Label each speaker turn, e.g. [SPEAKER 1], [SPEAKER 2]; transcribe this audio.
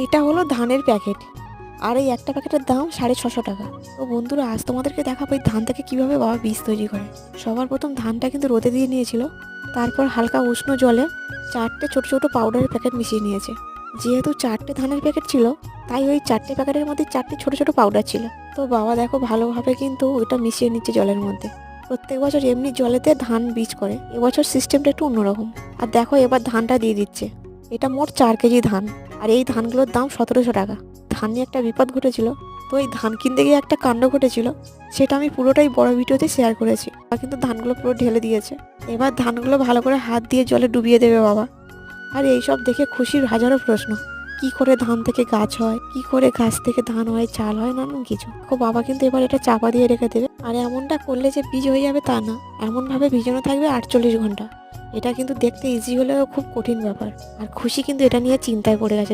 [SPEAKER 1] এটা হলো ধানের প্যাকেট, আর এই একটা প্যাকেটের দাম 650 টাকা। তো বন্ধুরা, আজ তোমাদেরকে দেখাবো এই ধান থেকে কীভাবে বাবা বীজ তৈরি করে। সবার প্রথম ধানটা কিন্তু রোদে দিয়ে নিয়েছিল, তারপর হালকা উষ্ণ জলে 4টে ছোটো ছোটো পাউডারের প্যাকেট মিশিয়ে নিয়েছে। যেহেতু 4টে ধানের প্যাকেট ছিল, তাই ওই 4টে প্যাকেটের মধ্যে 4টে ছোটো ছোটো পাউডার ছিল। তো বাবা দেখো ভালোভাবে কিন্তু ওটা মিশিয়ে নিচ্ছে জলের মধ্যে। প্রত্যেক বছর এমনি জলেতে ধান বীজ করে, এবছর সিস্টেমটা একটু অন্যরকম। আর দেখো এবার ধানটা দিয়ে দিচ্ছে। এটা মোট 4 কেজি ধান, আর এই ধানগুলোর দাম 1700 টাকা। ধান নিয়ে একটা বিপদ ঘটেছিল, তো এই ধান কিনতে গিয়ে একটা কাণ্ড ঘটেছিল, সেটা আমি পুরোটাই বড় ভিডিওতে শেয়ার করেছি। কিন্তু ধানগুলো পুরো ঢেলে দিয়েছে। এবার ধানগুলো ভালো করে হাত দিয়ে জলে ডুবিয়ে দেবে বাবা। আর এইসব দেখে খুশির হাজারো প্রশ্ন, কি করে ধান থেকে গাছ হয়, কি করে গাছ থেকে ধান হয়, চাল হয়, নানান কিছু। তো বাবা কিন্তু এবার এটা চাপা দিয়ে রেখে দেবে। আর এমনটা করলে যে বীজ হয়ে যাবে তা না, এমনভাবে ভিজানো থাকবে 48 ঘন্টা। এটা কিন্তু দেখতে ইজি হলেও খুব কঠিন ব্যাপার। আর খুশি কিন্তু এটা নিয়ে চিন্তায় পড়ে গেছে।